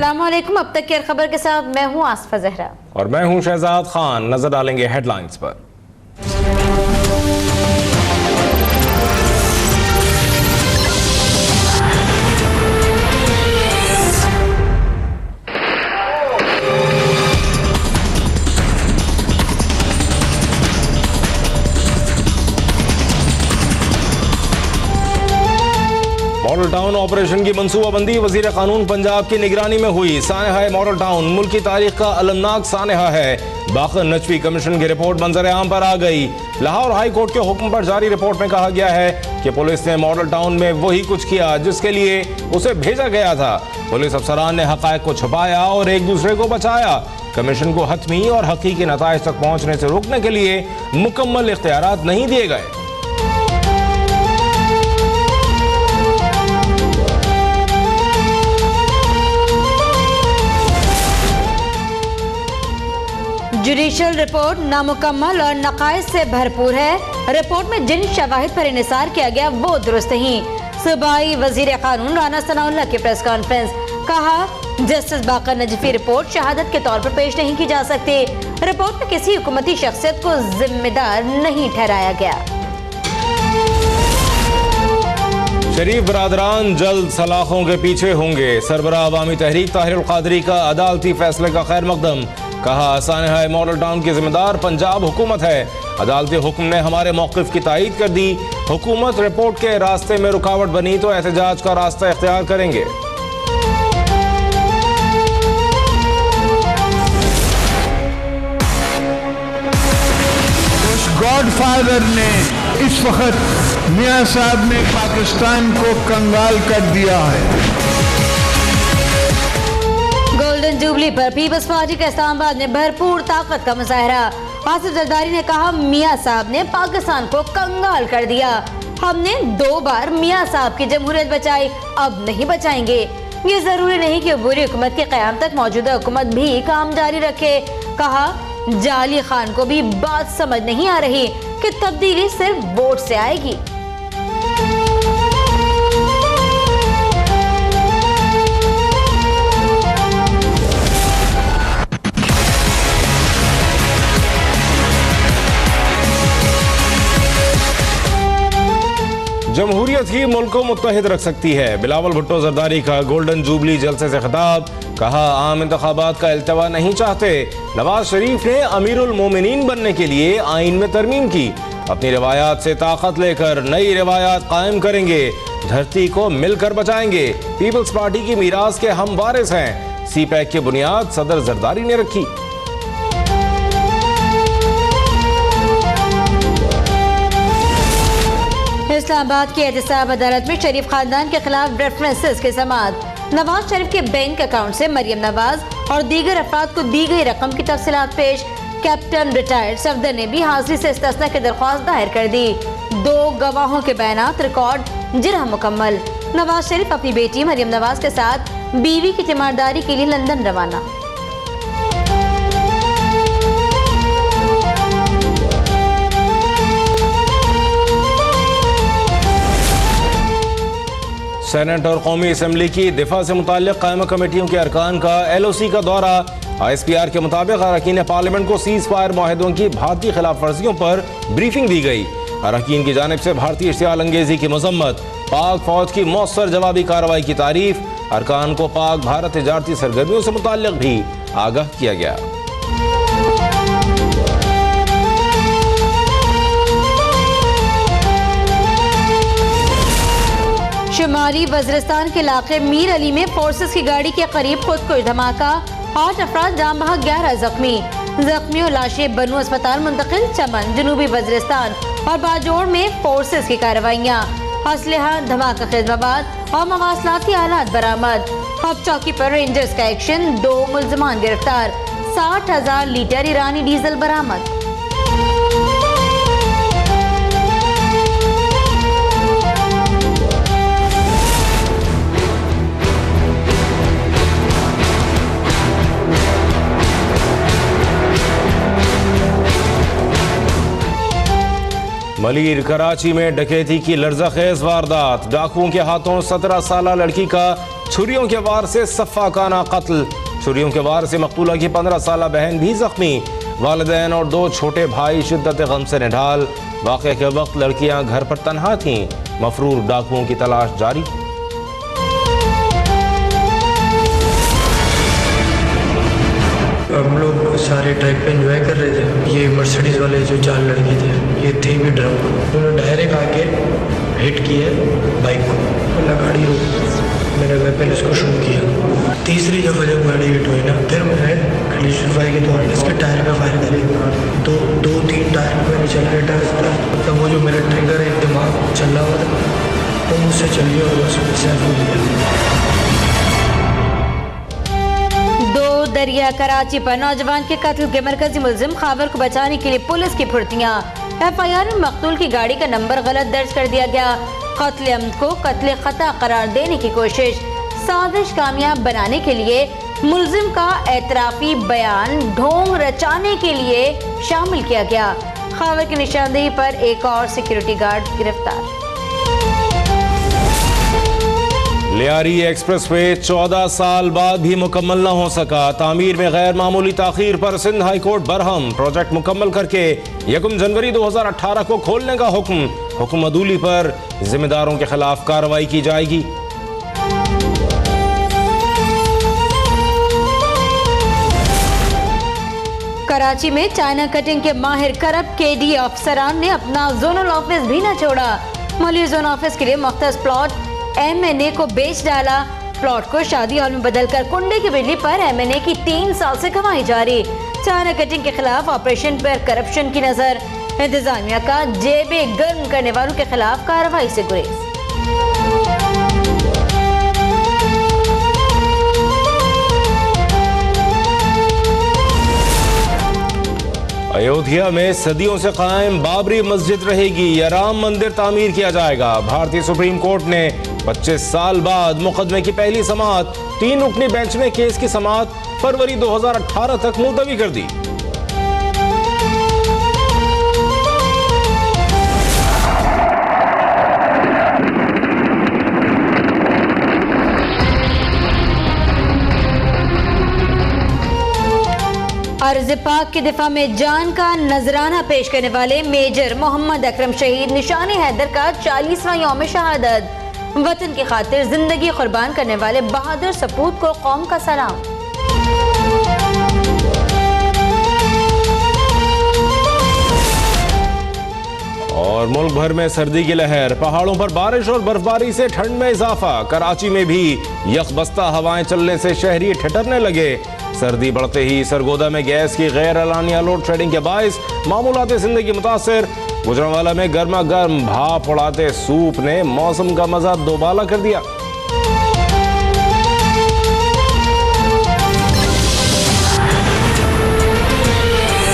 अस्सलामुअलैकुम। अब तक की खबर के साथ मैं हूँ आसफा जहरा और मैं हूँ शहजाद खान। नजर डालेंगे हेडलाइंस पर। मॉडल टाउन ऑपरेशन की मंसूबाबंदी वजीर कानून पंजाब की निगरानी में हुई। सानहा मॉडल टाउन मुल्क की तारीख का अलमनाक सानहा है। बाकर नजफी कमीशन की रिपोर्ट मंजर आम पर आ गई। लाहौर हाई कोर्ट के हुक्म पर जारी रिपोर्ट में कहा गया है कि पुलिस ने मॉडल टाउन में वही कुछ किया जिसके लिए उसे भेजा गया था। पुलिस अफसरान ने हकायक को छुपाया और एक दूसरे को बचाया। कमीशन को हतमी और हकीकी नताइज तक पहुंचने से रोकने के लिए मुकम्मल इख्तियारात नहीं दिए गए। जुडिशल रिपोर्ट नामुकम्मल और नकाइस से भरपूर है। रिपोर्ट में जिन शवाहिद पर इन्हिसार किया गया वो दुरुस्त नहीं। सूबाई वजीर कानून राना सनाउल्लाह की प्रेस कॉन्फ्रेंस, कहा जस्टिस बाकर नजफी रिपोर्ट शहादत के तौर पर पेश नहीं की जा सकती। रिपोर्ट में किसी हुकूमती शख्सियत को जिम्मेदार नहीं ठहराया गया। शरीफ बरादरान जल्द सलाखों के पीछे होंगे। सरबराह अवामी तहरीक ताहिर अल कादरी का अदालती फैसले का खैर मकदम, कहा सानहा मॉडल टाउन की जिम्मेदार पंजाब हुकूमत है। अदालती हुक्म ने हमारे मौक़िफ़ की तायीद कर दी। हुकूमत रिपोर्ट के रास्ते में रुकावट बनी तो एहतजाज का रास्ता इख्तियार करेंगे। गॉडफादर ने इस वक्त मियां साहब ने पाकिस्तान को कंगाल कर दिया है। गोल्डन जुबली पर पीपल्स पार्टी के इस्लामाबाद में भरपूर ताकत का मुजाहरा। आसिफ जरदारी ने कहा मियां साहब ने पाकिस्तान को कंगाल कर दिया। हमने 2 बार मियां साहब की जमहूरियत बचाई, अब नहीं बचाएंगे। ये जरूरी नहीं कि बुरी हुकूमत के क़याम तक मौजूदा हुकूमत भी काम जारी रखे। कहा जाली खान को भी बात समझ नहीं आ रही कि तब्दीली सिर्फ वोट से आएगी। जमहूरियत ही मुल्क को मुत्तहिद रख सकती है। बिलावल भुट्टो जरदारी का गोल्डन जुबली जलसे से खिताब, कहा आम इंतखाबात का इल्तवा नहीं चाहते। नवाज शरीफ ने अमीरुल मोमिनीन बनने के लिए आइन में तरमीम की। अपनी रिवायात से ताकत लेकर नई रिवायात कायम करेंगे। धरती को मिलकर बचाएंगे। पीपल्स पार्टी की मीरास के हम वारिस हैं। सी पैक की बुनियाद सदर जरदारी ने रखी। इस्लामाबाद की एहतसाब अदालत में शरीफ खानदान के खिलाफ रेफरेंसेस की समाअत। नवाज शरीफ के बैंक अकाउंट से मरियम नवाज और दीगर अफराद को दी गई रकम की तफसीलात पेश। कैप्टन रिटायर्ड सफदर ने भी हाजिरी से इस्तिस्ना की दरख्वास्त दायर कर दी। 2 गवाहों के बयानात रिकॉर्ड, जिरह मुकम्मल। नवाज शरीफ अपनी बेटी मरियम नवाज के साथ बीवी की तीमारदारी के लिए लंदन रवाना। सेनेट और कौमी असम्बली की दिफा से मुताल्लिक़ कायमा कमेटियों के अरकान का LOC का दौरा। ISPR के मुताबिक अरकान पार्लियामेंट को सीज़ फायर माहिदों की भारतीय खिलाफ वर्जियों पर ब्रीफिंग दी गई। अरकान की जानिब से भारतीय इश्तियाल अंगेजी की मजम्मत, पाक फौज की मौसर जवाबी कार्रवाई की तारीफ। अरकान को पाक भारत तिजारती सरगर्मियों से मुताल्लिक़ भी आगाह किया गया। शुमाली वज़ीरिस्तान के इलाके मीर अली में फोर्सेस की गाड़ी के करीब खुदकुश धमाका। 8 अफराद जाम बहक, 11 जख्मी। जख्मियों लाशें बनू अस्पताल मुंतकिल। चमन जनूबी वज़ीरिस्तान और बाजोड़ में फोर्सेस की कार्रवाइयाँ। असलहा, धमाका खेज मवाद और मवासलाती आलात बरामद। हब चौकी पर रेंजर्स का एक्शन। 2 मुल्ज़मान गिरफ्तार। 60,000 लीटर ईरानी डीजल बरामद। मलीर कराची में डकैती की लर्ज़ाखेज़ वारदात। डाकुओं के हाथों 17 साला लड़की का छुरियों के वार से सफ़ाकाना कत्ल। छुरियों के वार से मकतूला की 15 साला बहन भी जख्मी। वालिदैन और 2 छोटे भाई शिद्दत गम से निढाल। वाक़े के वक्त लड़कियां घर पर तन्हा थीं। मफरूर डाकुओं की तलाश जारी। हम लोग सारे ट्रैक पे एंजॉय कर रहे थे। ये मर्सिडीज वाले जो 4 लड़के थे, ये थे भी ड्रंक। उन्होंने डायरेक्ट आके हिट किया बाइक को, मतलब गाड़ी रोक। मैंने वेपन इसको शूट किया। तीसरी दफ़ा जब गाड़ी हिट हुई ना, फिर मैंने कंडीशन फायर के तौर पर इसके टायर पे फायर करी। तो 2-3 टायर पे मैंने एक्सेलरेटर, मतलब वो जो मेरा ट्रिगर है दिमाग चल रहा हुआ था, वो मुझसे चल गया और बस सेफ हो गया। दरिया कराची पर नौजवान के कत्ल के मरकजी मुल्जिम खाबर को बचाने के लिए पुलिस की फुर्तियां। FIR में मकतूल की गाड़ी का नंबर गलत दर्ज कर दिया गया। कत्ल अम्द को कत्ल खता करार देने की कोशिश। साजिश कामयाब बनाने के लिए मुल्जिम का एतराफी बयान ढोंग रचाने के लिए शामिल किया गया। खाबर की निशानदेही पर एक और सिक्योरिटी गार्ड गिरफ्तार। लियारी एक्सप्रेसवे 14 साल बाद भी मुकम्मल न हो सका। तामीर में गैर मामूली ताखीर पर Sindh high court Barham. Project मुकम्मल करके 1 जनवरी 2018 को खोलने का हुक्म। हुक्म अदूली पर जिम्मेदारों के खिलाफ कार्रवाई की जाएगी। कराची में चाइना कटिंग के माहिर करप्ट KD अफसरान ने अपना जोनल ऑफिस भी न छोड़ा। मौली जोन ऑफिस के लिए मुख्तस प्लॉट MNA को बेच डाला। प्लॉट को शादी हॉल में बदलकर कुंडे की बिजली पर MNA की 3 साल से कमाई जारी। चाइना कटिंग के खिलाफ ऑपरेशन पर करप्शन की नजर। इंतजामिया का जेबें गर्म करने वालों के खिलाफ कार्रवाई से गुरेज। अयोध्या में सदियों से कायम बाबरी मस्जिद रहेगी या राम मंदिर तामीर किया जाएगा। भारतीय सुप्रीम कोर्ट ने 25 साल बाद मुकदमे की पहली समाअत 3 रुकनी बेंच में केस की समाअत फरवरी 2018 तक मुलतवी कर दी। अर्ज़ पाक के दिफा में जान का नजराना पेश करने वाले मेजर मोहम्मद अकरम शहीद निशान हैदर का 40वां यौम शहादत। वतन की खातिर जिंदगी कुर्बान करने वाले बहादुर सपूत को कौम का सलाम। और मुल्क भर में सर्दी की लहर। पहाड़ों पर बारिश और बर्फबारी से ठंड में इजाफा। कराची में भी यकबस्ता हवाएं चलने से शहरी ठिठुरने लगे। सर्दी बढ़ते ही सरगोदा में गैस की गैर एलानिया लोड शेडिंग के बायस मामूलाती जिंदगी मुतासर। गुजरांवाला में गर्मा गर्म भाप उड़ाते सूप ने मौसम का मजा दोबाला कर दिया।